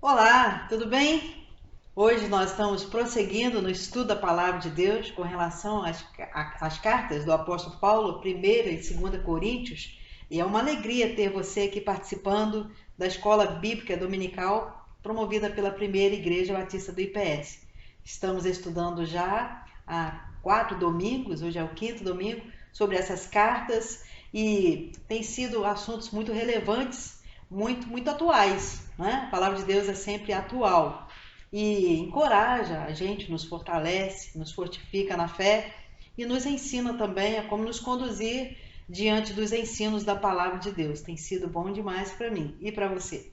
Olá, tudo bem? Hoje nós estamos prosseguindo no estudo da Palavra de Deus com relação às cartas do apóstolo Paulo, 1ª e 2ª Coríntios, e é uma alegria ter você aqui participando da Escola Bíblica Dominical promovida pela Primeira Igreja Batista do IPS. Estamos estudando já há 4 domingos, hoje é o 5º domingo, sobre essas cartas e tem sido assuntos muito relevantes, muito atuais, né? A palavra de Deus é sempre atual e encoraja a gente, nos fortalece, nos fortifica na fé e nos ensina também a como nos conduzir diante dos ensinos da palavra de Deus. Tem sido bom demais para mim e para você.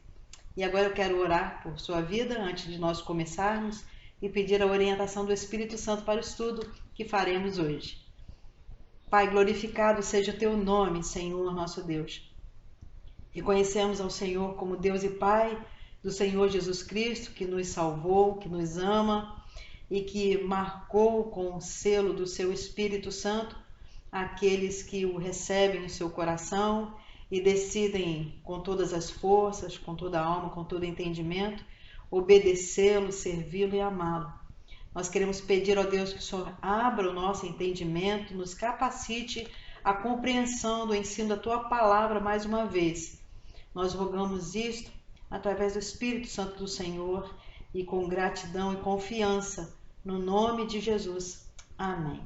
E agora eu quero orar por sua vida antes de nós começarmos e pedir a orientação do Espírito Santo para o estudo que faremos hoje. Pai, glorificado seja o teu nome, Senhor nosso Deus. Reconhecemos ao Senhor como Deus e Pai do Senhor Jesus Cristo, que nos salvou, que nos ama e que marcou com o selo do seu Espírito Santo aqueles que o recebem no seu coração e decidem com todas as forças, com toda a alma, com todo entendimento, obedecê-lo, servi-lo e amá-lo. Nós queremos pedir a Deus que o Senhor abra o nosso entendimento, nos capacite a compreensão do ensino da Tua Palavra mais uma vez. Nós rogamos isto através do Espírito Santo do Senhor e com gratidão e confiança, no nome de Jesus. Amém.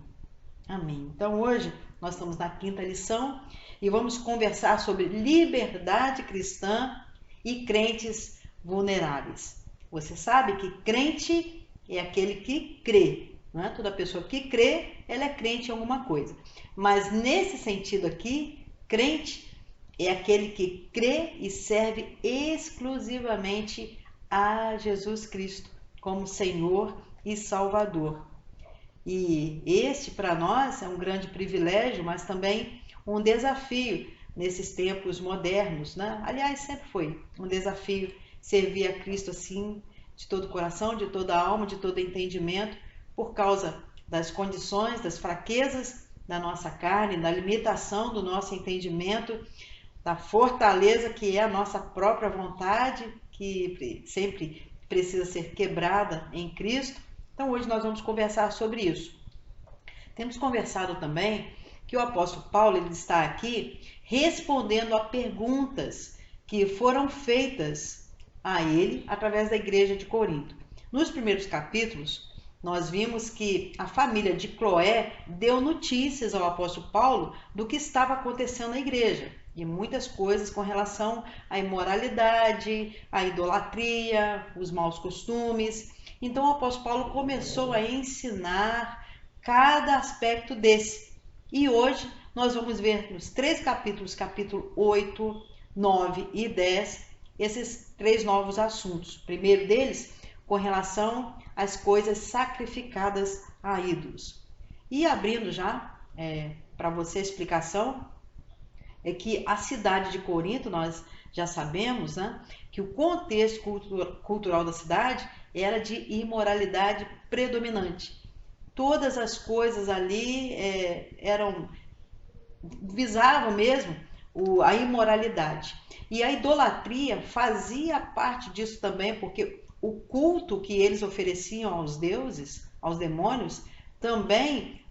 Amém. Então hoje nós estamos na 5ª lição e vamos conversar sobre liberdade cristã e crentes vulneráveis. Você sabe que crente é aquele que crê, não é? Toda pessoa que crê, ela é crente em alguma coisa. Mas nesse sentido aqui, crente é aquele que crê e serve exclusivamente a Jesus Cristo como Senhor e Salvador. E este para nós é um grande privilégio, mas também um desafio nesses tempos modernos, né? Aliás, sempre foi um desafio servir a Cristo assim, de todo o coração, de toda a alma, de todo o entendimento, por causa das condições, das fraquezas da nossa carne, da limitação do nosso entendimento, da fortaleza que é a nossa própria vontade, que sempre precisa ser quebrada em Cristo. Então hoje nós vamos conversar sobre isso. Temos conversado também que o apóstolo Paulo ele está aqui respondendo a perguntas que foram feitas a ele através da igreja de Corinto. Nos primeiros capítulos, nós vimos que a família de Cloé deu notícias ao apóstolo Paulo do que estava acontecendo na igreja. E muitas coisas com relação à imoralidade, à idolatria, os maus costumes. Então o apóstolo Paulo começou a ensinar cada aspecto desse. E hoje nós vamos ver nos 3 capítulos, capítulo 8, 9 e 10, esses 3 novos assuntos. O primeiro deles com relação às coisas sacrificadas a ídolos. E abrindo já para você a explicação, é que a cidade de Corinto, nós já sabemos, né, que o contexto cultural da cidade era de imoralidade predominante. Todas as coisas ali visavam mesmo a imoralidade. E a idolatria fazia parte disso também, porque o culto que eles ofereciam aos deuses, aos demônios, também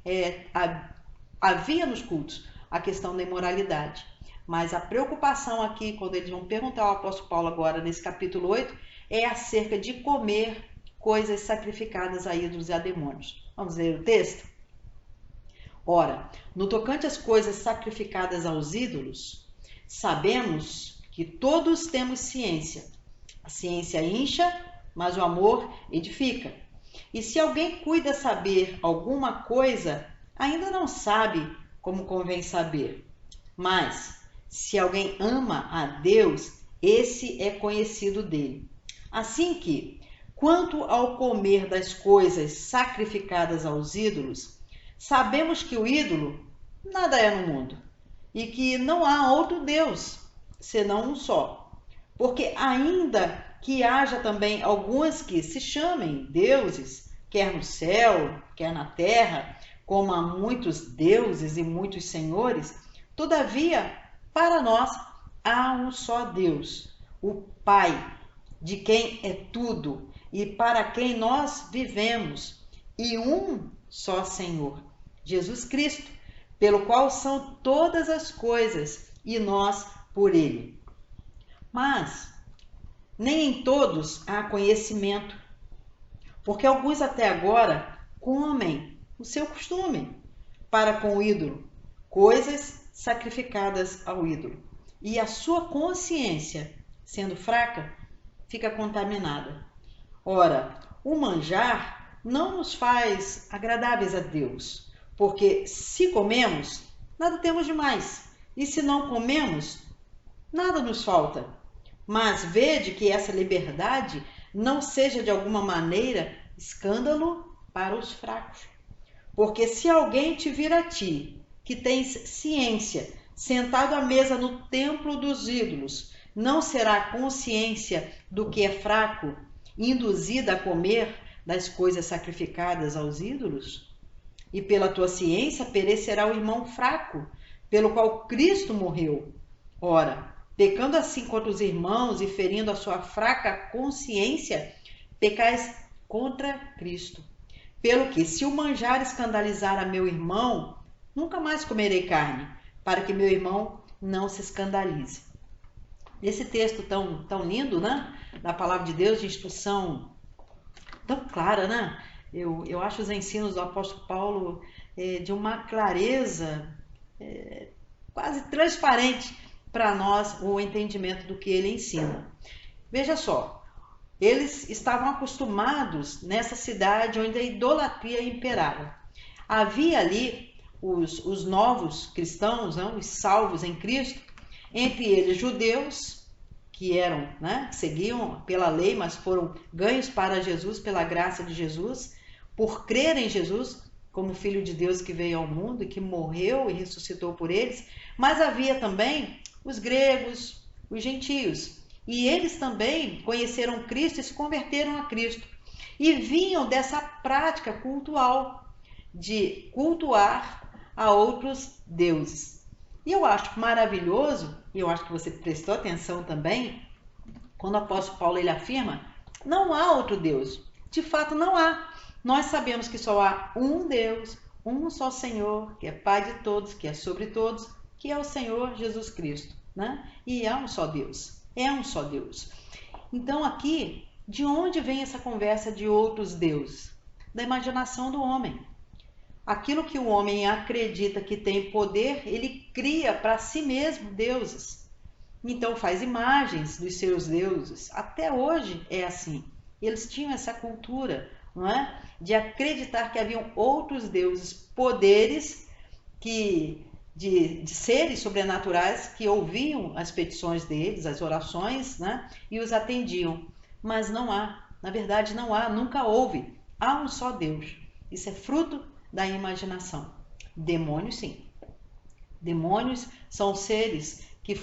havia nos cultos a questão da imoralidade. Mas a preocupação aqui, quando eles vão perguntar ao apóstolo Paulo agora, nesse capítulo 8, é acerca de comer coisas sacrificadas a ídolos e a demônios. Vamos ler o texto? Ora, no tocante às coisas sacrificadas aos ídolos, sabemos que todos temos ciência. A ciência incha, mas o amor edifica. E se alguém cuida saber alguma coisa, ainda não sabe como convém saber. Mas, se alguém ama a Deus, esse é conhecido dele. Assim que, quanto ao comer das coisas sacrificadas aos ídolos, sabemos que o ídolo nada é no mundo, e que não há outro Deus, senão um só. Porque ainda que haja também alguns que se chamem deuses, quer no céu, quer na terra, como há muitos deuses e muitos senhores, todavia, para nós, há um só Deus, o Pai, de quem é tudo e para quem nós vivemos, e um só Senhor, Jesus Cristo, pelo qual são todas as coisas e nós por ele. Mas nem em todos há conhecimento, porque alguns até agora comem o seu costume para com o ídolo, coisas sacrificadas ao ídolo, e a sua consciência, sendo fraca, fica contaminada. Ora, o manjar não nos faz agradáveis a Deus, porque se comemos, nada temos demais, e se não comemos, nada nos falta. Mas vede que essa liberdade não seja de alguma maneira escândalo para os fracos. Porque se alguém te vir a ti, que tens ciência, sentado à mesa no templo dos ídolos, não será a consciência do que é fraco, induzida a comer das coisas sacrificadas aos ídolos? E pela tua ciência perecerá o irmão fraco, pelo qual Cristo morreu. Ora, pecando assim contra os irmãos e ferindo a sua fraca consciência, pecais contra Cristo. Pelo que, se o manjar escandalizar a meu irmão, nunca mais comerei carne, para que meu irmão não se escandalize. Esse texto tão lindo, né? Da palavra de Deus, de instrução tão clara, né? Eu acho os ensinos do apóstolo Paulo de uma clareza quase transparente para nós o entendimento do que ele ensina. Veja só, eles estavam acostumados nessa cidade onde a idolatria imperava. Havia ali os novos cristãos, não? Os salvos em Cristo, entre eles judeus, que eram, né, que seguiam pela lei, mas foram ganhos para Jesus pela graça de Jesus, por crer em Jesus como Filho de Deus que veio ao mundo e que morreu e ressuscitou por eles. Mas havia também os gregos, os gentios, e eles também conheceram Cristo e se converteram a Cristo, e vinham dessa prática cultual de cultuar a outros deuses. E eu acho maravilhoso, e eu acho que você prestou atenção também, quando o apóstolo Paulo ele afirma, não há outro Deus. De fato, não há. Nós sabemos que só há um Deus, um só Senhor, que é Pai de todos, que é sobre todos, que é o Senhor Jesus Cristo, né? E é um só Deus. É um só Deus. Então aqui, de onde vem essa conversa de outros deuses? Da imaginação do homem. Aquilo que o homem acredita que tem poder, ele cria para si mesmo deuses. Então faz imagens dos seus deuses. Até hoje é assim. Eles tinham essa cultura, não é? De acreditar que haviam outros deuses, poderes de seres sobrenaturais que ouviam as petições deles, as orações, né? E os atendiam. Mas não há, na verdade não há, nunca houve. Há um só Deus. Isso é fruto da imaginação. Demônios, sim. Demônios são seres que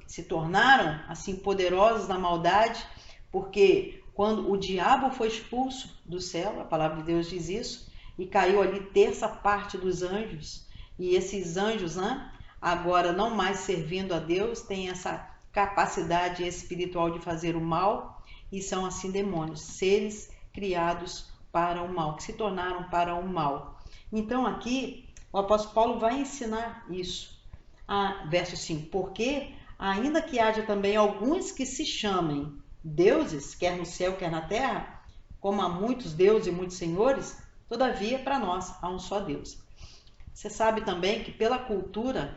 se tornaram assim poderosos na maldade, porque quando o diabo foi expulso do céu, a palavra de Deus diz isso, e caiu ali terça parte dos anjos, e esses anjos, né, agora não mais servindo a Deus, têm essa capacidade espiritual de fazer o mal, e são assim demônios, seres criados para o mal, que se tornaram para o mal. Então aqui o apóstolo Paulo vai ensinar isso. Verso 5, porque ainda que haja também alguns que se chamem deuses, quer no céu, quer na terra, como há muitos deuses e muitos senhores, todavia para nós há um só Deus. Você sabe também que pela cultura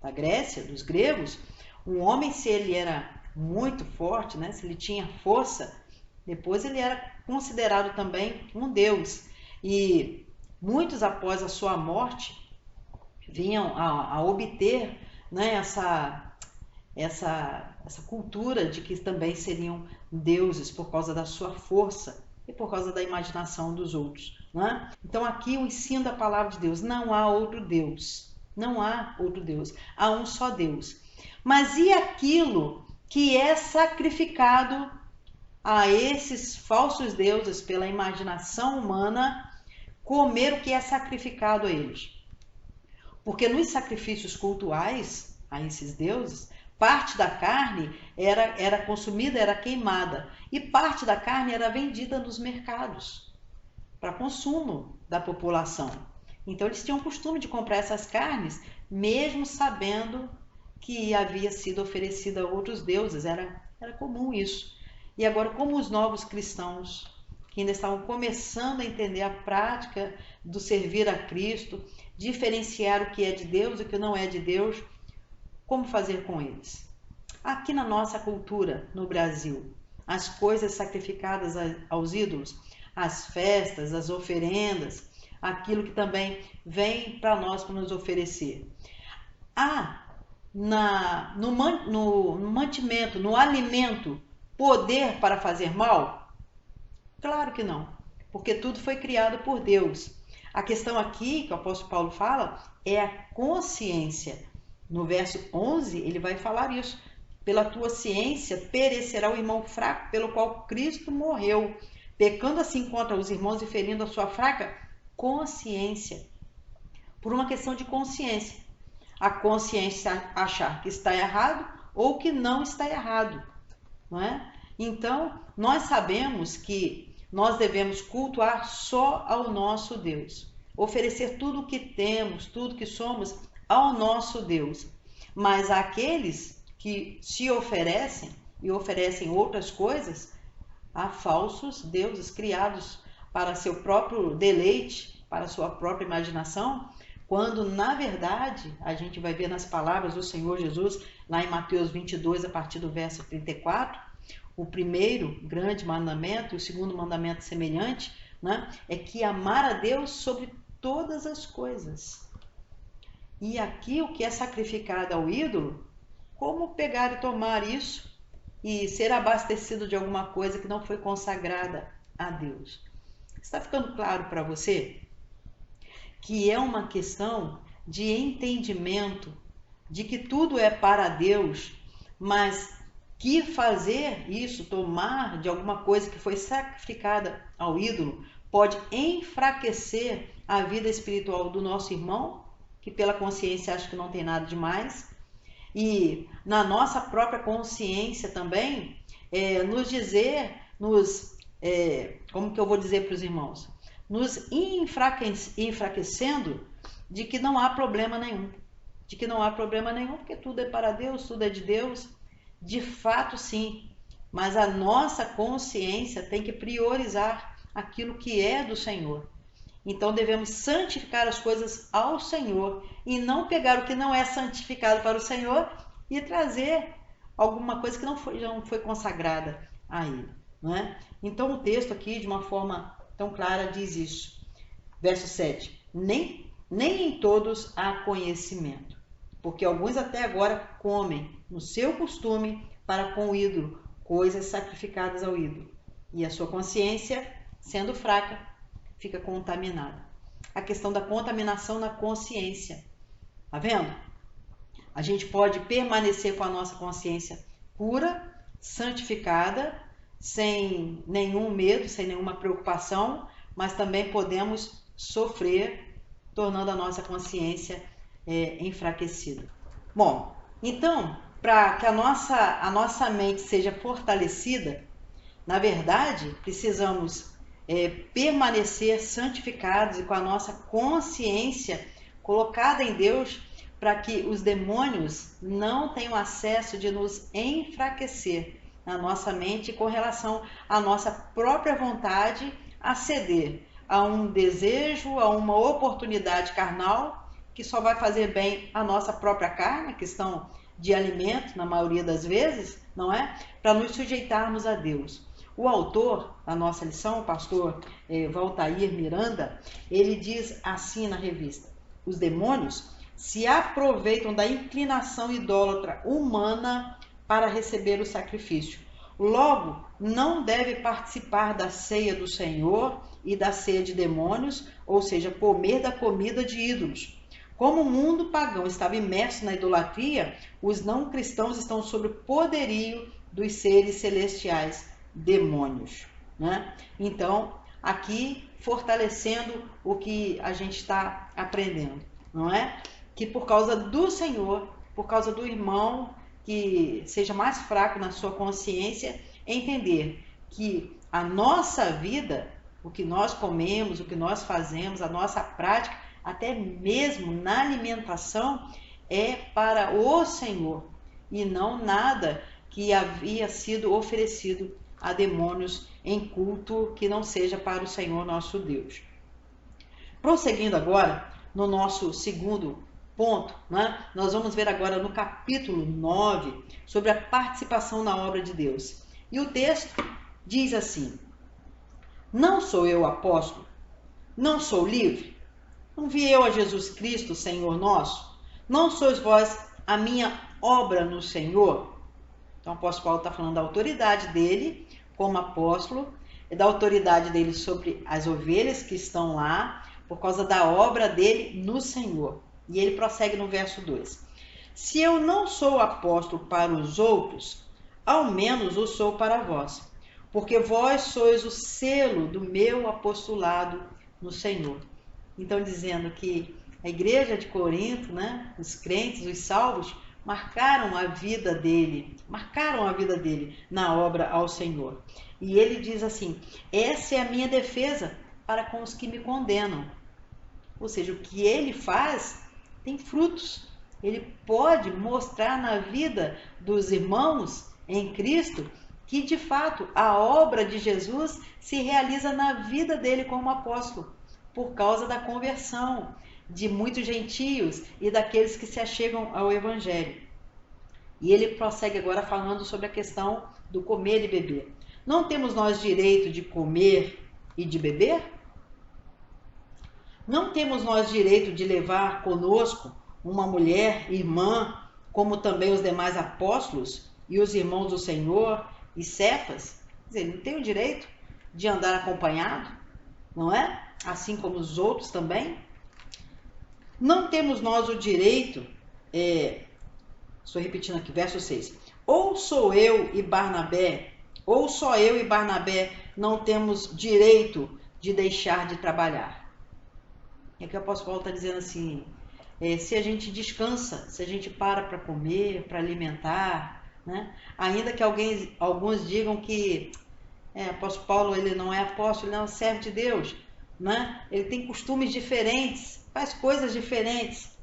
da Grécia, dos gregos, um homem, se ele era muito forte, né, se ele tinha força, depois ele era considerado também um deus. E muitos após a sua morte vinham a obter, né, essa cultura de que também seriam deuses por causa da sua força e por causa da imaginação dos outros, né? Então aqui o ensino da palavra de Deus, não há outro Deus, não há outro Deus, há um só Deus. Mas e aquilo que é sacrificado a esses falsos deuses pela imaginação humana, comer o que é sacrificado a eles? Porque nos sacrifícios cultuais a esses deuses Parte da carne era consumida, era queimada, e parte da carne era vendida nos mercados para consumo da população. Então eles tinham o costume de comprar essas carnes, mesmo sabendo que havia sido oferecida a outros deuses, era comum isso. E agora, como os novos cristãos, que ainda estavam começando a entender a prática do servir a Cristo, diferenciar o que é de Deus e o que não é de Deus, como fazer com eles? Aqui na nossa cultura, no Brasil, as coisas sacrificadas aos ídolos, as festas, as oferendas, aquilo que também vem para nós para nos oferecer. No mantimento, no alimento, poder para fazer mal? Claro que não, porque tudo foi criado por Deus. A questão aqui, que o apóstolo Paulo fala, é a consciência. No verso 11, ele vai falar isso. Pela tua ciência perecerá o irmão fraco, pelo qual Cristo morreu, pecando assim contra os irmãos e ferindo a sua fraca consciência. Por uma questão de consciência. A consciência achar que está errado ou que não está errado, não é? Então, nós sabemos que nós devemos cultuar só ao nosso Deus, oferecer tudo o que temos, tudo que somos ao nosso Deus. Mas aqueles que se oferecem e oferecem outras coisas, há falsos deuses criados para seu próprio deleite, para sua própria imaginação, quando na verdade a gente vai ver nas palavras do Senhor Jesus, lá em Mateus 22, a partir do verso 34, o primeiro grande mandamento, o segundo mandamento semelhante, né, é que amar a Deus sobre todas as coisas. E aqui o que é sacrificado ao ídolo, como pegar e tomar isso e ser abastecido de alguma coisa que não foi consagrada a Deus? Está ficando claro para você que é uma questão de entendimento de que tudo é para Deus, mas que fazer isso, tomar de alguma coisa que foi sacrificada ao ídolo, pode enfraquecer a vida espiritual do nosso irmão, que pela consciência acha que não tem nada demais, e na nossa própria consciência também, como que eu vou dizer para os irmãos? Nos enfraquecendo de que não há problema nenhum. De que não há problema nenhum, porque tudo é para Deus, tudo é de Deus. De fato, sim. Mas a nossa consciência tem que priorizar aquilo que é do Senhor. Então devemos santificar as coisas ao Senhor e não pegar o que não é santificado para o Senhor e trazer alguma coisa que não foi consagrada a Ele. Não é? Então o texto aqui, de uma forma tão clara, diz isso. Verso 7. Nem em todos há conhecimento, porque alguns até agora comem no seu costume para com o ídolo, coisas sacrificadas ao ídolo, e a sua consciência, sendo fraca, fica contaminada. A questão da contaminação na consciência. Tá vendo? A gente pode permanecer com a nossa consciência pura, santificada, sem nenhum medo, sem nenhuma preocupação, mas também podemos sofrer, tornando a nossa consciência enfraquecida. Bom, então, para que a nossa mente seja fortalecida, na verdade, precisamos permanecer santificados e com a nossa consciência colocada em Deus, para que os demônios não tenham acesso de nos enfraquecer na nossa mente com relação à nossa própria vontade a ceder a um desejo, a uma oportunidade carnal que só vai fazer bem à nossa própria carne, questão de alimento na maioria das vezes, não é? Para nos sujeitarmos a Deus. O autor da nossa lição, o pastor Valtair Miranda, ele diz assim na revista: os demônios se aproveitam da inclinação idólatra humana para receber o sacrifício. Logo, não deve participar da ceia do Senhor e da ceia de demônios, ou seja, comer da comida de ídolos. Como o mundo pagão estava imerso na idolatria, os não cristãos estão sob o poderio dos seres celestiais, demônios, né? Então, aqui fortalecendo o que a gente está aprendendo, não é? Que por causa do Senhor, por causa do irmão que seja mais fraco na sua consciência entender que a nossa vida, o que nós comemos, o que nós fazemos, a nossa prática, até mesmo na alimentação, é para o Senhor e não nada que havia sido oferecido a demônios em culto que não seja para o Senhor nosso Deus. Prosseguindo agora no nosso segundo ponto, né? Nós vamos ver agora no capítulo 9 sobre a participação na obra de Deus. E o texto diz assim: não sou eu apóstolo? Não sou livre? Não vi eu a Jesus Cristo, Senhor nosso? Não sois vós a minha obra no Senhor? Então o apóstolo Paulo está falando da autoridade dele como apóstolo, e da autoridade dele sobre as ovelhas que estão lá, por causa da obra dele no Senhor. E ele prossegue no verso 2. Se eu não sou apóstolo para os outros, ao menos o sou para vós, porque vós sois o selo do meu apostolado no Senhor. Então, dizendo que a igreja de Corinto, né, os crentes, os salvos, marcaram a vida dele na obra ao Senhor. E ele diz assim: essa é a minha defesa para com os que me condenam. Ou seja, o que ele faz tem frutos. Ele pode mostrar na vida dos irmãos em Cristo que, de fato, a obra de Jesus se realiza na vida dele como apóstolo, por causa da conversão de muitos gentios e daqueles que se achegam ao Evangelho. E ele prossegue agora falando sobre a questão do comer e beber. Não temos nós direito de comer e de beber? Não temos nós direito de levar conosco uma mulher, irmã, como também os demais apóstolos e os irmãos do Senhor e Cefas? Quer dizer, não tem o direito de andar acompanhado, não é? Assim como os outros também. Não temos nós o direito, estou repetindo aqui, verso 6. Ou sou eu e Barnabé, ou só eu e Barnabé não temos direito de deixar de trabalhar. E aqui o apóstolo Paulo está dizendo assim, se a gente descansa, se a gente para comer, para alimentar, né? Ainda que alguns digam que apóstolo Paulo ele não é apóstolo, ele não é um servo de Deus, né? Ele tem costumes diferentes, faz coisas diferentes.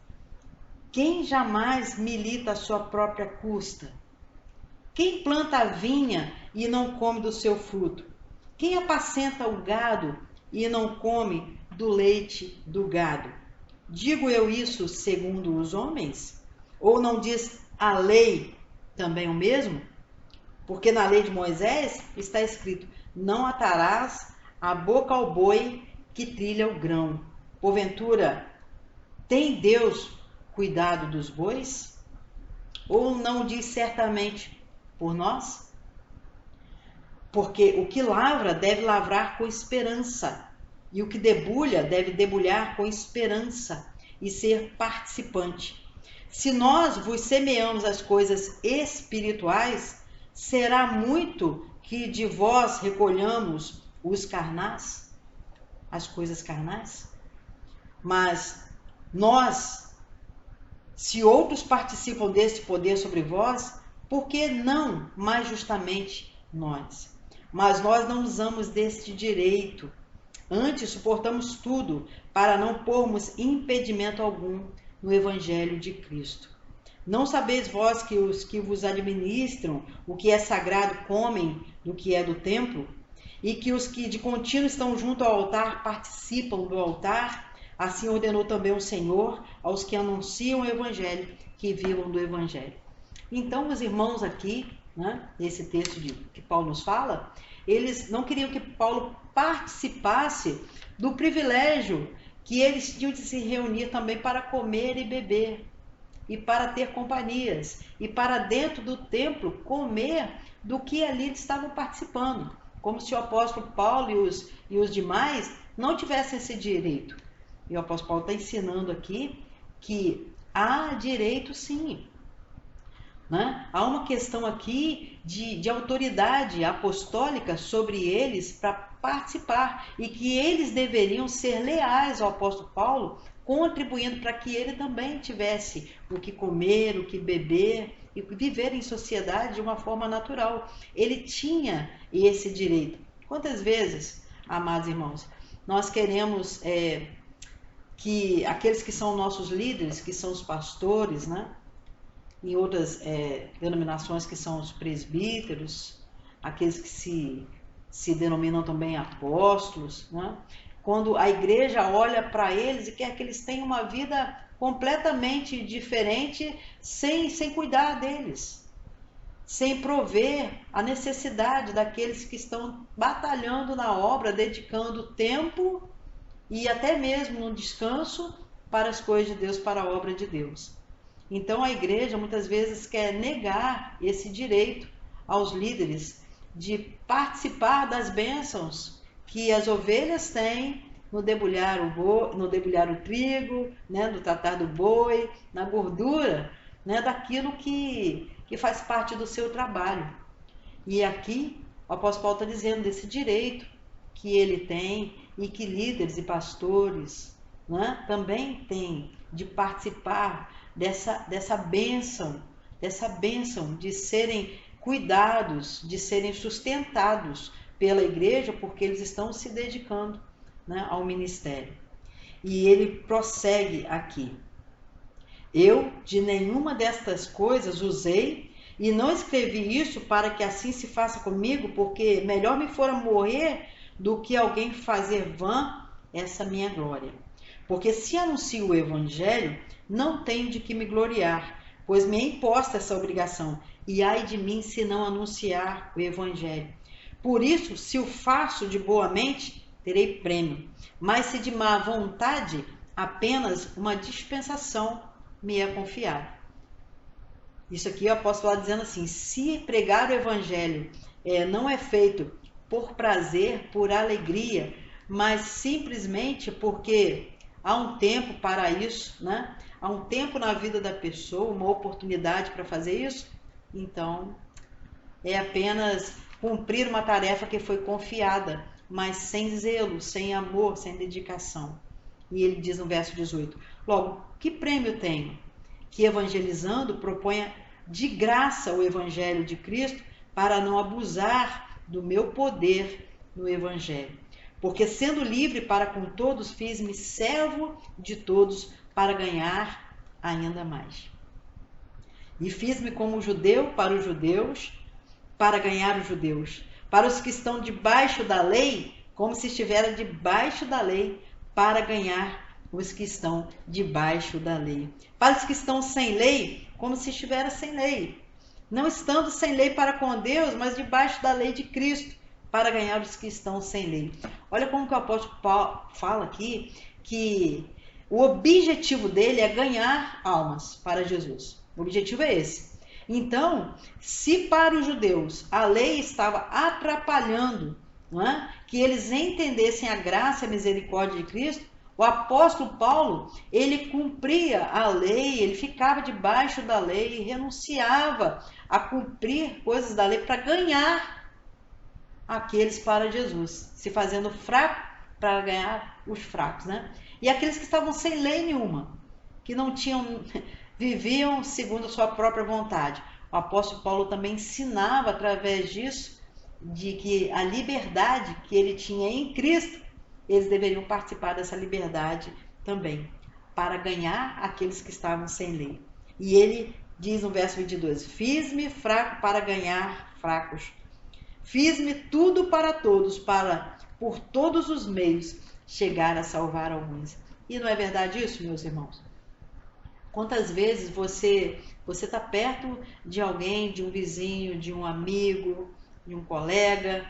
Quem jamais milita a sua própria custa? Quem planta a vinha e não come do seu fruto? Quem apacenta o gado e não come do leite do gado? Digo eu isso segundo os homens? Ou não diz a lei também o mesmo? Porque na lei de Moisés está escrito: não atarás a boca ao boi que trilha o grão. Porventura, tem Deus cuidado dos bois? Ou não diz certamente por nós? Porque o que lavra deve lavrar com esperança, e o que debulha deve debulhar com esperança e ser participante. Se nós vos semeamos as coisas espirituais, será muito que de vós recolhamos os carnais, as coisas carnais? Mas nós, se outros participam desse poder sobre vós, por que não mais justamente nós? Mas nós não usamos deste direito. Antes suportamos tudo para não pormos impedimento algum no Evangelho de Cristo. Não sabeis vós que os que vos administram o que é sagrado comem do que é do templo? E que os que de contínuo estão junto ao altar participam do altar? Assim ordenou também o Senhor aos que anunciam o Evangelho, que vivam do Evangelho. Então, os irmãos aqui, né, nesse texto que Paulo nos fala, eles não queriam que Paulo participasse do privilégio que eles tinham de se reunir também para comer e beber, e para ter companhias, e para dentro do templo comer do que ali eles estavam participando, como se o apóstolo Paulo e os demais não tivessem esse direito. E o apóstolo Paulo está ensinando aqui que há direito sim. Né? Há uma questão aqui de autoridade apostólica sobre eles para participar e que eles deveriam ser leais ao apóstolo Paulo, contribuindo para que ele também tivesse o que comer, o que beber e viver em sociedade de uma forma natural. Ele tinha esse direito. Quantas vezes, amados irmãos, nós queremos que aqueles que são nossos líderes, que são os pastores, né? Em outras denominações que são os presbíteros, aqueles que se denominam também apóstolos, né? Quando a igreja olha para eles e quer que eles tenham uma vida completamente diferente, sem cuidar deles, sem prover a necessidade daqueles que estão batalhando na obra, dedicando tempo e até mesmo no descanso para as coisas de Deus, para a obra de Deus. Então a igreja muitas vezes quer negar esse direito aos líderes de participar das bênçãos que as ovelhas têm no debulhar o trigo, né, no tratar do boi, na gordura, né, daquilo que faz parte do seu trabalho. E aqui o apóstolo Paulo está dizendo desse direito que ele tem e que líderes e pastores, né, também têm de participar dessa bênção de serem cuidados, de serem sustentados pela igreja, porque eles estão se dedicando, né, ao ministério. E ele prossegue aqui: eu de nenhuma destas coisas usei, e não escrevi isso para que assim se faça comigo, porque melhor me fora morrer do que alguém fazer vã essa minha glória. Porque se anuncio o evangelho, não tenho de que me gloriar, pois me é imposta essa obrigação, e ai de mim se não anunciar o evangelho. Por isso, se o faço de boa mente, terei prêmio, mas se de má vontade, apenas uma dispensação me é confiada. Isso aqui o apóstolo está dizendo assim: se pregar o evangelho não é feito por prazer, por alegria, mas simplesmente porque há um tempo para isso, né? Há um tempo na vida da pessoa, uma oportunidade para fazer isso, então é apenas cumprir uma tarefa que foi confiada, mas sem zelo, sem amor, sem dedicação. E ele diz no verso 18: logo, que prêmio tenho? Que evangelizando proponha de graça o evangelho de Cristo, para não abusar do meu poder no evangelho. Porque sendo livre para com todos, fiz-me servo de todos para ganhar ainda mais. E fiz-me como judeu para os judeus, para ganhar os judeus. Para os que estão debaixo da lei, como se estivera debaixo da lei, para ganhar os que estão debaixo da lei. Para os que estão sem lei, como se estivera sem lei. Não estando sem lei para com Deus, mas debaixo da lei de Cristo, para ganhar os que estão sem lei. Olha como que o apóstolo Paulo fala aqui, que o objetivo dele é ganhar almas para Jesus. O objetivo é esse. Então, se para os judeus a lei estava atrapalhando, não é, que eles entendessem a graça e a misericórdia de Cristo, o apóstolo Paulo, ele cumpria a lei, ele ficava debaixo da lei, renunciava a cumprir coisas da lei para ganhar aqueles para Jesus, se fazendo fraco para ganhar os fracos, né? E aqueles que estavam sem lei nenhuma, que não tinham, viviam segundo a sua própria vontade. O apóstolo Paulo também ensinava através disso, de que a liberdade que ele tinha em Cristo, eles deveriam participar dessa liberdade também, para ganhar aqueles que estavam sem lei. E ele diz no verso 22, fiz-me fraco para ganhar fracos. Fiz-me tudo para todos, para, por todos os meios, chegar a salvar alguns. E não é verdade isso, meus irmãos? Quantas vezes você está perto de alguém, de um vizinho, de um amigo, de um colega,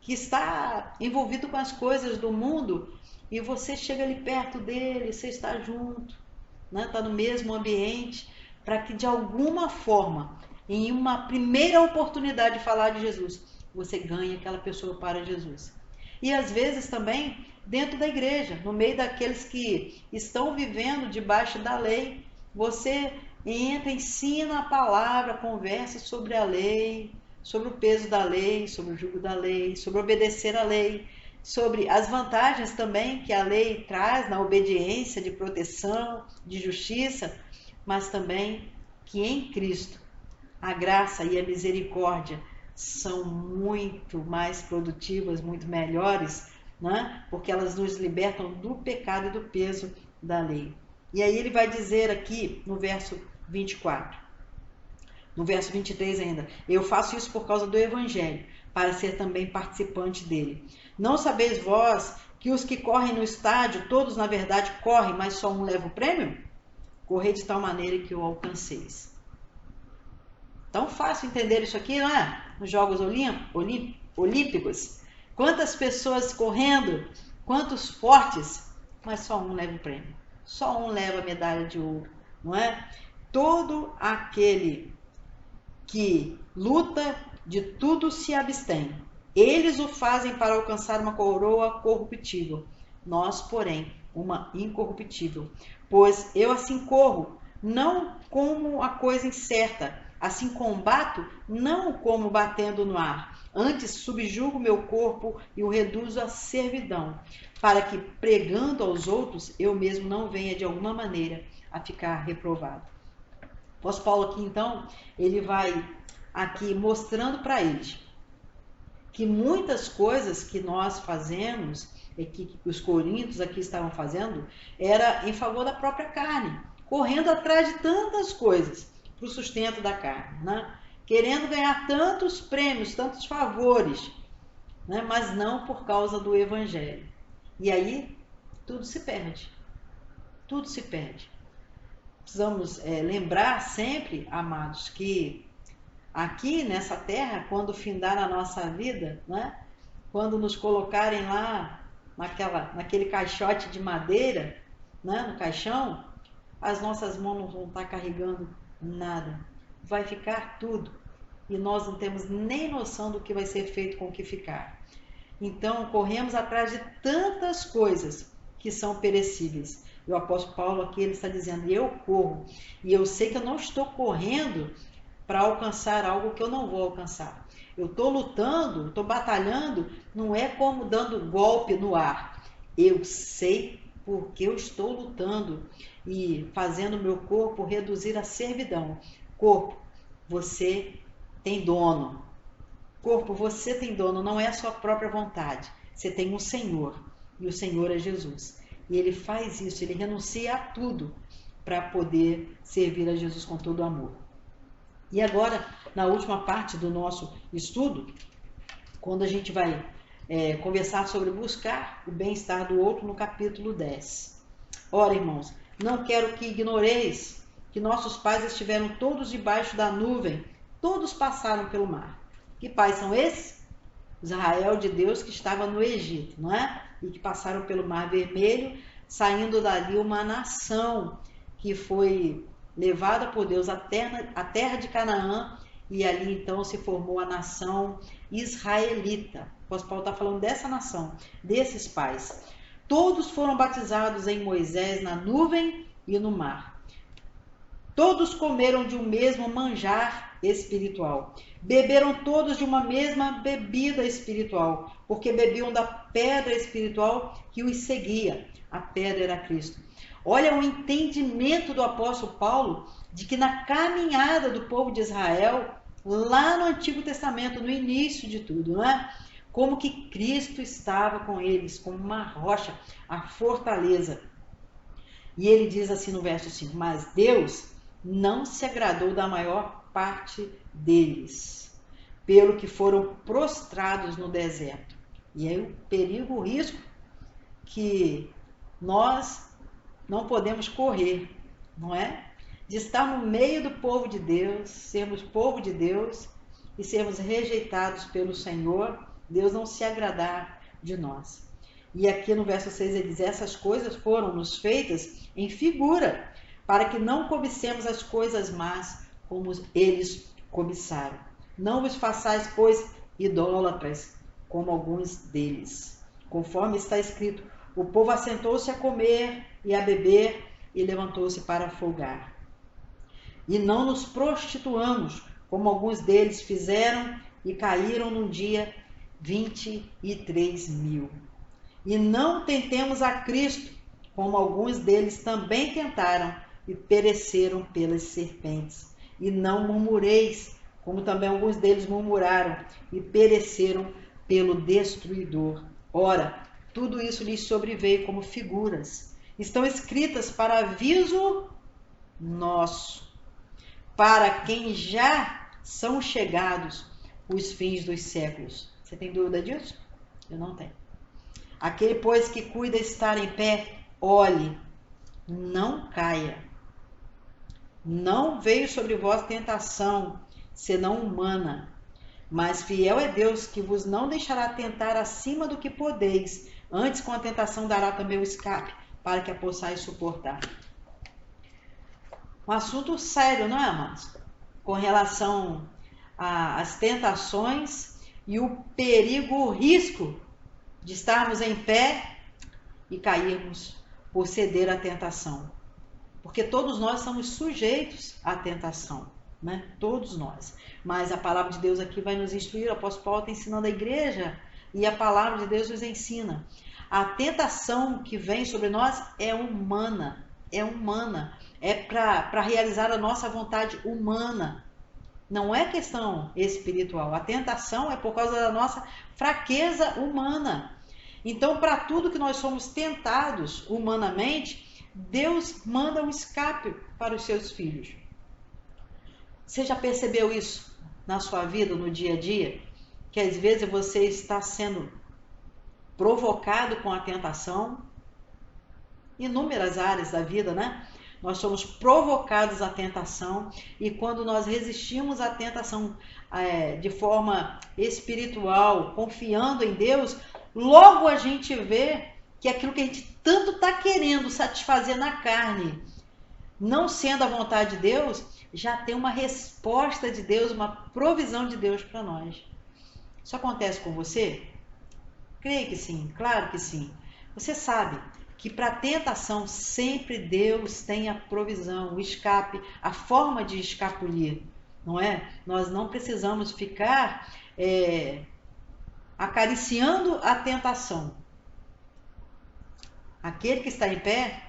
que está envolvido com as coisas do mundo, e você chega ali perto dele, você está junto, né? Está no mesmo ambiente, para que de alguma forma, em uma primeira oportunidade de falar de Jesus, você ganhe aquela pessoa para Jesus. E às vezes também dentro da igreja, no meio daqueles que estão vivendo debaixo da lei, você entra, ensina a palavra, conversa sobre a lei, sobre o peso da lei, sobre o jugo da lei, sobre obedecer à lei, sobre as vantagens também que a lei traz na obediência, de proteção, de justiça, mas também que em Cristo a graça e a misericórdia são muito mais produtivas, muito melhores, né? Porque elas nos libertam do pecado e do peso da lei. E aí ele vai dizer aqui no verso 24, no verso 23 ainda: eu faço isso por causa do Evangelho, para ser também participante dele. Não sabeis vós que os que correm no estádio, todos na verdade correm, mas só um leva o prêmio? Correi de tal maneira que o alcanceis. Tão fácil entender isso aqui, não é? Nos Jogos Olímpicos. Quantas pessoas correndo, quantos fortes, mas só um leva o prêmio. Só um leva a medalha de ouro, não é? Todo aquele que luta, de tudo se abstém. Eles o fazem para alcançar uma coroa corruptível. Nós, porém, uma incorruptível. Pois eu assim corro, não como a coisa incerta, assim combato, não como batendo no ar. Antes subjugo meu corpo e o reduzo à servidão, para que, pregando aos outros, eu mesmo não venha de alguma maneira a ficar reprovado. O apóstolo Paulo aqui, então, ele vai aqui mostrando para eles que muitas coisas que nós fazemos, e que os coríntios aqui estavam fazendo, era em favor da própria carne, correndo atrás de tantas coisas para o sustento da carne, né? Querendo ganhar tantos prêmios, tantos favores, né? Mas não por causa do Evangelho. E aí tudo se perde. Tudo se perde. Precisamos lembrar sempre, amados, que aqui nessa terra, quando findar a nossa vida, né? Quando nos colocarem lá naquele caixote de madeira, né? No caixão, as nossas mãos não vão estar carregando nada. Vai ficar tudo. E nós não temos nem noção do que vai ser feito com o que ficar. Então, corremos atrás de tantas coisas que são perecíveis. E o apóstolo Paulo aqui, ele está dizendo, eu corro. E eu sei que eu não estou correndo para alcançar algo que eu não vou alcançar. Eu estou lutando, estou batalhando, não é como dando golpe no ar. Eu sei porque eu estou lutando e fazendo meu corpo reduzir à servidão. Corpo, você tem dono. Corpo, você tem dono, não é a sua própria vontade. Você tem um Senhor, e o Senhor é Jesus. E ele faz isso, ele renuncia a tudo para poder servir a Jesus com todo amor. E agora, na última parte do nosso estudo, quando a gente vai conversar sobre buscar o bem-estar do outro, no capítulo 10. Ora, irmãos, não quero que ignoreis que nossos pais estiveram todos debaixo da nuvem, todos passaram pelo mar. Que pais são esses? Israel de Deus que estava no Egito, não é? E que passaram pelo Mar Vermelho, saindo dali uma nação que foi levada por Deus à terra de Canaã, e ali então se formou a nação israelita. O apóstolo Paulo está falando dessa nação, desses pais. Todos foram batizados em Moisés na nuvem e no mar. Todos comeram de um mesmo manjar espiritual. Beberam todos de uma mesma bebida espiritual, porque bebiam da pedra espiritual que os seguia. A pedra era Cristo. Olha o entendimento do apóstolo Paulo de que na caminhada do povo de Israel, lá no Antigo Testamento, no início de tudo, não é? Como que Cristo estava com eles, como uma rocha, a fortaleza. E ele diz assim no verso 5, mas Deus não se agradou da maior parte deles, pelo que foram prostrados no deserto. E aí o perigo, o risco que nós não podemos correr, não é? De estar no meio do povo de Deus, sermos povo de Deus e sermos rejeitados pelo Senhor, Deus não se agradar de nós. E aqui no verso 6 ele diz, essas coisas foram-nos feitas em figura, para que não cobicemos as coisas más como eles cobiçaram. Não vos façais, pois, idólatras, como alguns deles. Conforme está escrito, o povo assentou-se a comer e a beber e levantou-se para folgar. E não nos prostituamos, como alguns deles fizeram e caíram num dia 23.000. E não tentemos a Cristo, como alguns deles também tentaram e pereceram pelas serpentes. e não murmureis, como também alguns deles murmuraram e pereceram pelo destruidor. Ora, tudo isso lhes sobreveio como figuras. Estão escritas para aviso nosso, para quem já são chegados os fins dos séculos. Você tem dúvida disso? Eu não tenho. Aquele, pois, que cuida estar em pé, olhe, não caia. Não veio sobre vós tentação, senão humana. Mas fiel é Deus, que vos não deixará tentar acima do que podeis. Antes, com a tentação, dará também o escape, para que a possais suportar. Um assunto sério, não é, amados? Com relação às tentações e o perigo, o risco de estarmos em pé e cairmos por ceder à tentação. Porque todos nós somos sujeitos à tentação, né? Todos nós. Mas a palavra de Deus aqui vai nos instruir, o apóstolo Paulo está ensinando a igreja e a palavra de Deus nos ensina. A tentação que vem sobre nós é humana, é para realizar a nossa vontade humana. Não é questão espiritual. A tentação é por causa da nossa fraqueza humana. Então, para tudo que nós somos tentados humanamente, Deus manda um escape para os seus filhos. Você já percebeu isso na sua vida, no dia a dia? Que às vezes você está sendo provocado com a tentação, inúmeras áreas da vida, né? Nós somos provocados à tentação e quando nós resistimos à tentação de forma espiritual, confiando em Deus, logo a gente vê que aquilo que a gente tanto está querendo satisfazer na carne, não sendo a vontade de Deus, já tem uma resposta de Deus, uma provisão de Deus para nós. Isso acontece com você? Creio que sim, claro que sim. Você sabe que para a tentação sempre Deus tem a provisão, o escape, a forma de escapulir, não é? Nós não precisamos ficar acariciando a tentação. Aquele que está em pé,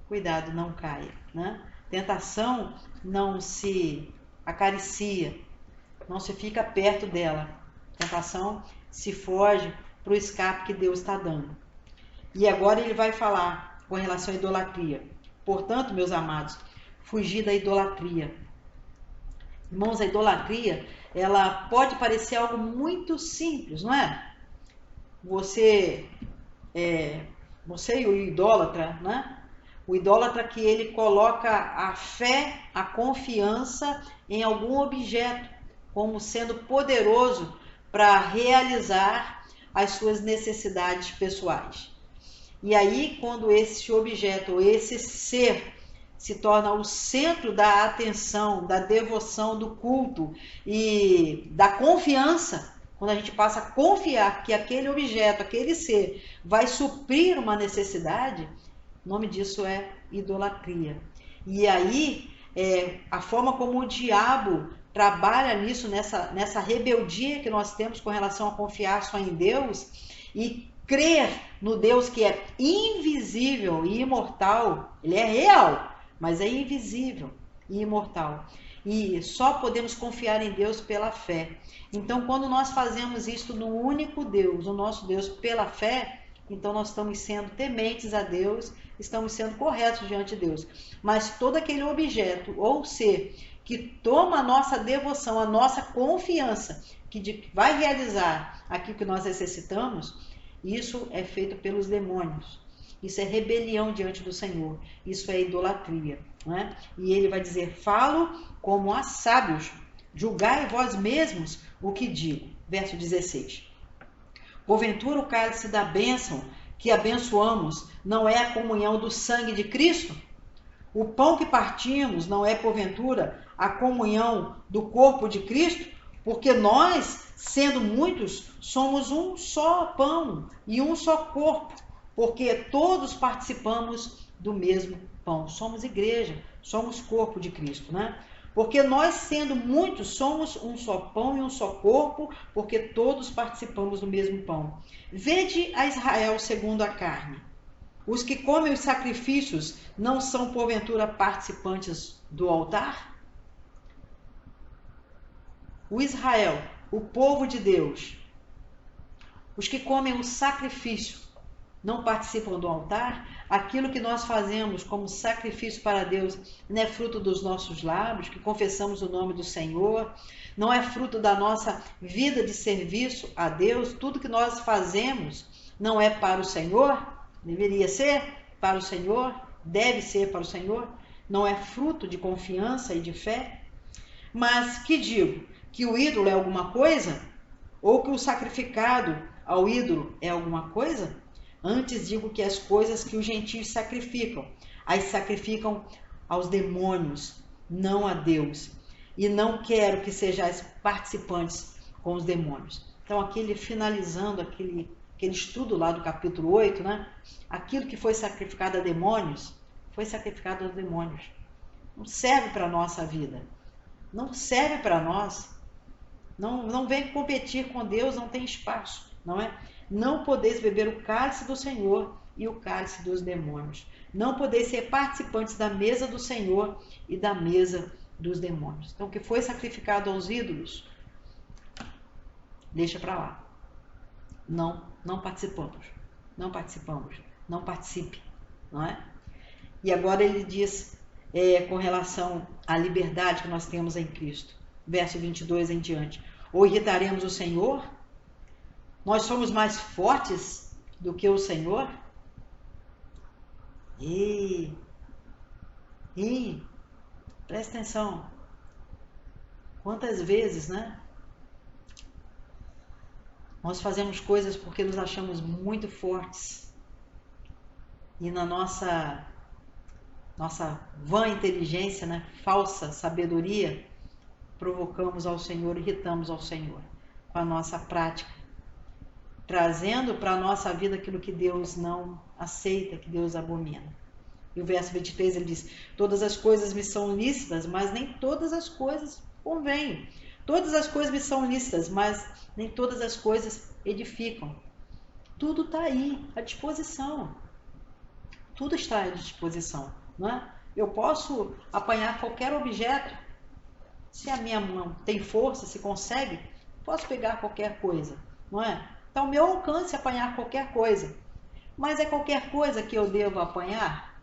cuidado, não caia, né? Tentação não se acaricia, não se fica perto dela. Tentação se foge para o escape que Deus está dando. E agora ele vai falar com relação à idolatria. Portanto, meus amados, fugir da idolatria. Irmãos, a idolatria, ela pode parecer algo muito simples, não é? Você e o idólatra, né? O idólatra que ele coloca a fé, a confiança em algum objeto, como sendo poderoso para realizar as suas necessidades pessoais. E aí, quando esse objeto, esse ser, se torna o centro da atenção, da devoção, do culto e da confiança, quando a gente passa a confiar que aquele objeto, aquele ser, vai suprir uma necessidade, o nome disso é idolatria. E aí, a forma como o diabo trabalha nisso, nessa rebeldia que nós temos com relação a confiar só em Deus e crer no Deus que é invisível e imortal. Ele é real, mas é invisível e imortal. E só podemos confiar em Deus pela fé. Então, quando nós fazemos isto no único Deus, o nosso Deus, pela fé, então nós estamos sendo tementes a Deus, estamos sendo corretos diante de Deus. Mas todo aquele objeto ou ser que toma a nossa devoção, a nossa confiança, que vai realizar aquilo que nós necessitamos, isso é feito pelos demônios. Isso é rebelião diante do Senhor. Isso é idolatria. Não é? E ele vai dizer, falo como a sábios, julgai vós mesmos o que digo. Verso 16. Porventura o cálice da bênção que abençoamos não é a comunhão do sangue de Cristo? O pão que partimos não é, porventura, a comunhão do corpo de Cristo? Porque nós, sendo muitos, somos um só pão e um só corpo, porque todos participamos do mesmo pão. Somos igreja, somos corpo de Cristo, né? Porque nós, sendo muitos, somos um só pão e um só corpo, porque todos participamos do mesmo pão. Vede a Israel segundo a carne. Os que comem os sacrifícios não são, porventura, participantes do altar? o Israel, o povo de Deus, os que comem o sacrifício, não participam do altar, aquilo que nós fazemos como sacrifício para Deus não é fruto dos nossos lábios, que confessamos o nome do Senhor, não é fruto da nossa vida de serviço a Deus, tudo que nós fazemos não é para o Senhor, deveria ser para o Senhor, deve ser para o Senhor, não é fruto de confiança e de fé. Mas que digo? Que o ídolo é alguma coisa? Ou que o sacrificado ao ídolo é alguma coisa? Antes digo que as coisas que os gentios sacrificam, as sacrificam aos demônios, não a Deus. E não quero que sejais participantes com os demônios. Então aqui ele finalizando aquele estudo lá do capítulo 8, né? Aquilo que foi sacrificado a demônios, foi sacrificado aos demônios. Não serve para a nossa vida. Não serve para nós. Não vem competir com Deus, não tem espaço, não é? Não podeis beber o cálice do Senhor e o cálice dos demônios. Não podeis ser participantes da mesa do Senhor e da mesa dos demônios. Então, o que foi sacrificado aos ídolos, deixa para lá. Não participamos. Não participamos. Não participe, não é? E agora ele diz com relação à liberdade que nós temos em Cristo. Verso 22 em diante. Ou irritaremos o Senhor? Nós somos mais fortes do que o Senhor? Presta atenção. Quantas vezes, né? Nós fazemos coisas porque nos achamos muito fortes. E na nossa vã inteligência, né? Falsa sabedoria, provocamos ao Senhor, irritamos ao Senhor com a nossa prática, trazendo para a nossa vida aquilo que Deus não aceita, que Deus abomina. E o verso 23 ele diz: todas as coisas me são lícitas, mas nem todas as coisas convêm. Todas as coisas me são lícitas, mas nem todas as coisas edificam. Tudo está aí, à disposição. Tudo está à disposição, não é? Eu posso apanhar qualquer objeto. Se a minha mão tem força, se consegue, posso pegar qualquer coisa, não é? Então, meu alcance é apanhar qualquer coisa. Mas é qualquer coisa que eu devo apanhar?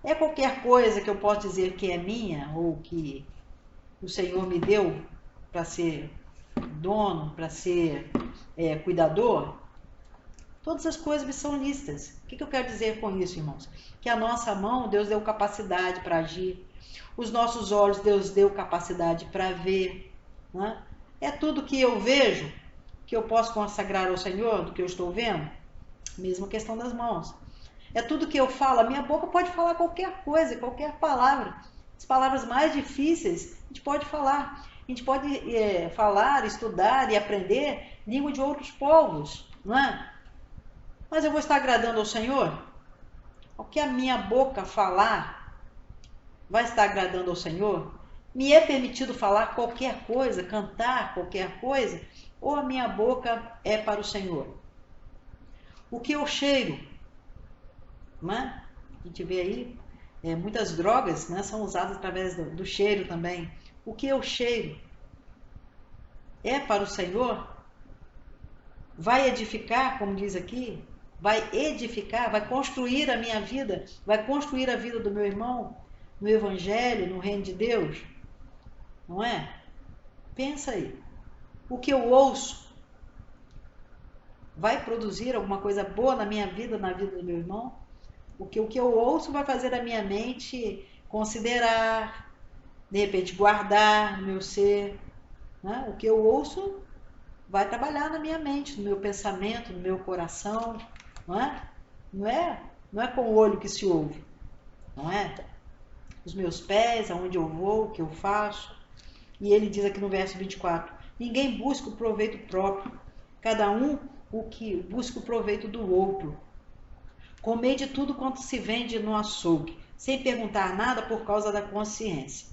É qualquer coisa que eu posso dizer que é minha ou que o Senhor me deu para ser dono, para ser cuidador? Todas as coisas me são lícitas. O que eu quero dizer com isso, irmãos? Que a nossa mão, Deus deu capacidade para agir. Os nossos olhos, Deus deu capacidade para ver. Né? É tudo que eu vejo que eu posso consagrar ao Senhor, do que eu estou vendo? Mesma questão das mãos. É tudo que eu falo. A minha boca pode falar qualquer coisa, qualquer palavra. As palavras mais difíceis, a gente pode falar. A gente pode falar, estudar e aprender língua de outros povos, não é? Mas eu vou estar agradando ao Senhor? O que a minha boca falar vai estar agradando ao Senhor? Me é permitido falar qualquer coisa, cantar qualquer coisa? Ou a minha boca é para o Senhor? O que eu cheiro? Não é? A gente vê aí, muitas drogas, né, são usadas através do cheiro também. O que eu cheiro? É para o Senhor? Vai edificar, como diz aqui? Vai edificar, vai construir a minha vida, vai construir a vida do meu irmão, no Evangelho, no Reino de Deus, não é? Pensa aí, o que eu ouço vai produzir alguma coisa boa na minha vida, na vida do meu irmão? O que eu ouço vai fazer a minha mente considerar, de repente guardar no meu ser, né? O que eu ouço vai trabalhar na minha mente, no meu pensamento, no meu coração, não é? Não é com o olho que se ouve, não é? Os meus pés, aonde eu vou, o que eu faço. E ele diz aqui no verso 24, ninguém busca o proveito próprio, cada um o que busca o proveito do outro. Comei de tudo quanto se vende no açougue, sem perguntar nada por causa da consciência,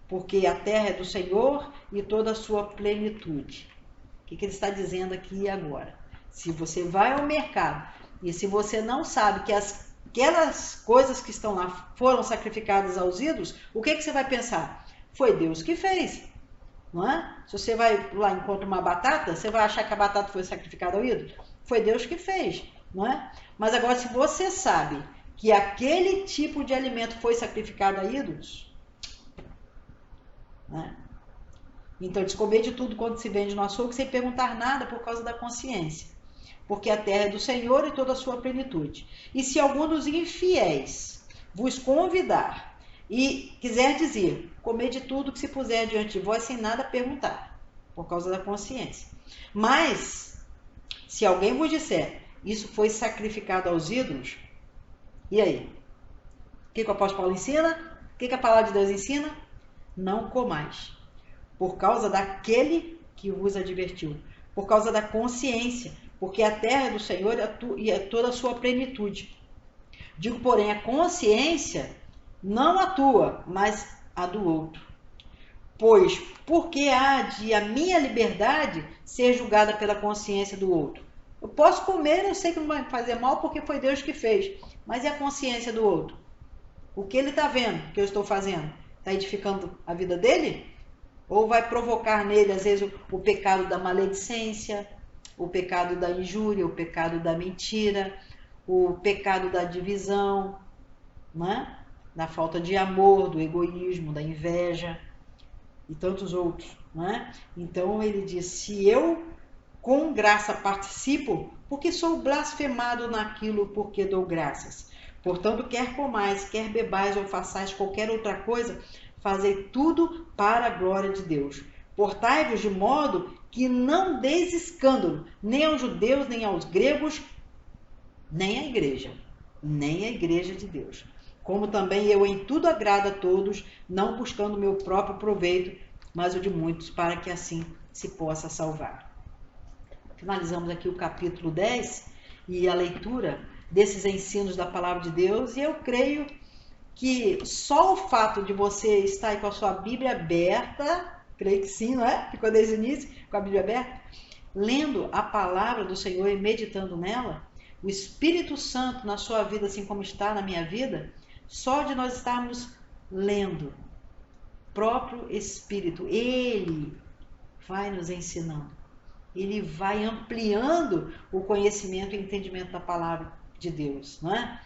porque a terra é do Senhor e toda a sua plenitude. O que ele está dizendo aqui e agora? Se você vai ao mercado e se você não sabe que as aquelas coisas que estão lá foram sacrificadas aos ídolos, o que você vai pensar? Foi Deus que fez, não é? Se você vai lá e encontra uma batata, você vai achar que a batata foi sacrificada ao ídolo? Foi Deus que fez, não é? Mas agora, se você sabe que aquele tipo de alimento foi sacrificado a ídolos, né? Então, diz, comer de tudo quanto se vende no açougue sem perguntar nada por causa da consciência. Porque a terra é do Senhor e toda a sua plenitude. E se algum dos infiéis vos convidar e quiser dizer, comer de tudo que se puser diante de vós sem nada perguntar, por causa da consciência. Mas, se alguém vos disser, isso foi sacrificado aos ídolos, e aí? O que o apóstolo Paulo ensina? O que a palavra de Deus ensina? Não comais. Por causa daquele que vos advertiu, por causa da consciência, porque a terra é do Senhor e é toda a sua plenitude. Digo, porém, a consciência não a tua, mas a do outro. Pois, porque há de a minha liberdade ser julgada pela consciência do outro? Eu posso comer, eu sei que não vai fazer mal porque foi Deus que fez, mas e a consciência do outro? O que ele está vendo que eu estou fazendo? Está edificando a vida dele? Ou vai provocar nele, às vezes, o pecado da maledicência, o pecado da injúria, o pecado da mentira, o pecado da divisão, né? Da falta de amor, do egoísmo, da inveja e tantos outros. Né? Então ele diz, se eu com graça participo, porque sou blasfemado naquilo porque dou graças. Portanto, quer comais, quer bebais ou façais qualquer outra coisa, fazei tudo para a glória de Deus. Portai-vos de modo que não deis escândalo, nem aos judeus, nem aos gregos, nem à igreja de Deus. Como também eu em tudo agrado a todos, não buscando o meu próprio proveito, mas o de muitos, para que assim se possa salvar. Finalizamos aqui o capítulo 10 e a leitura desses ensinos da palavra de Deus, e eu creio que só o fato de você estar aí com a sua Bíblia aberta, creio que sim, não é? Ficou desde o início com a Bíblia aberta, lendo a palavra do Senhor e meditando nela, o Espírito Santo na sua vida, assim como está na minha vida, só de nós estarmos lendo, o próprio Espírito, Ele vai nos ensinando, Ele vai ampliando o conhecimento e entendimento da palavra de Deus, não é?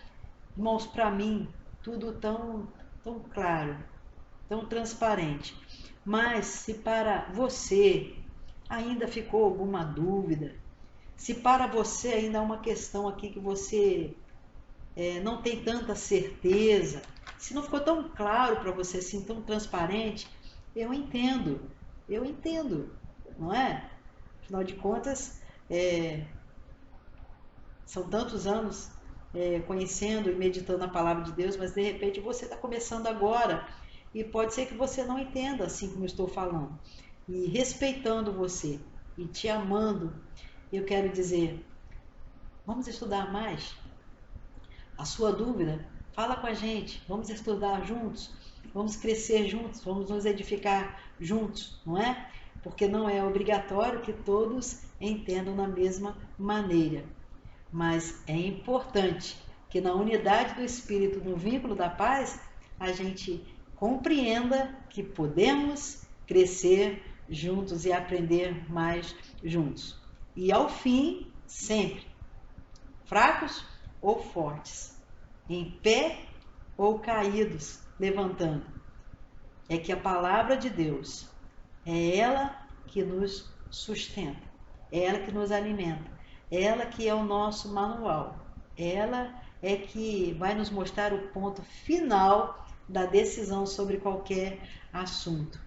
Irmãos, para mim, tudo tão claro, tão transparente. Mas se para você ainda ficou alguma dúvida, se para você ainda há uma questão aqui que você não tem tanta certeza, se não ficou tão claro para você assim, tão transparente, eu entendo, não é? Afinal de contas, são tantos anos conhecendo e meditando a palavra de Deus, mas de repente você está começando agora e pode ser que você não entenda assim como eu estou falando. E respeitando você e te amando, eu quero dizer, vamos estudar mais? A sua dúvida, fala com a gente, vamos estudar juntos, vamos crescer juntos, vamos nos edificar juntos, não é? Porque não é obrigatório que todos entendam da mesma maneira. Mas é importante que na unidade do Espírito, no vínculo da paz, a gente compreenda que podemos crescer juntos e aprender mais juntos. E ao fim, sempre, fracos ou fortes, em pé ou caídos, levantando. É que a palavra de Deus é ela que nos sustenta, é ela que nos alimenta. Ela que é o nosso manual, ela é que vai nos mostrar o ponto final da decisão sobre qualquer assunto.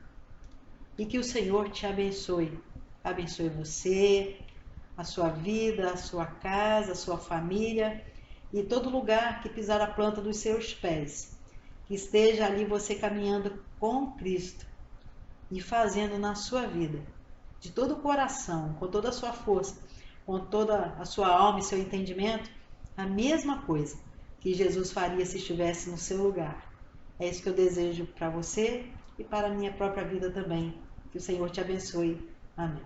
E que o Senhor te abençoe, abençoe você, a sua vida, a sua casa, a sua família e todo lugar que pisar a planta dos seus pés. Que esteja ali você caminhando com Cristo e fazendo na sua vida, de todo o coração, com toda a sua força, com toda a sua alma e seu entendimento, a mesma coisa que Jesus faria se estivesse no seu lugar. É isso que eu desejo para você e para a minha própria vida também. Que o Senhor te abençoe. Amém.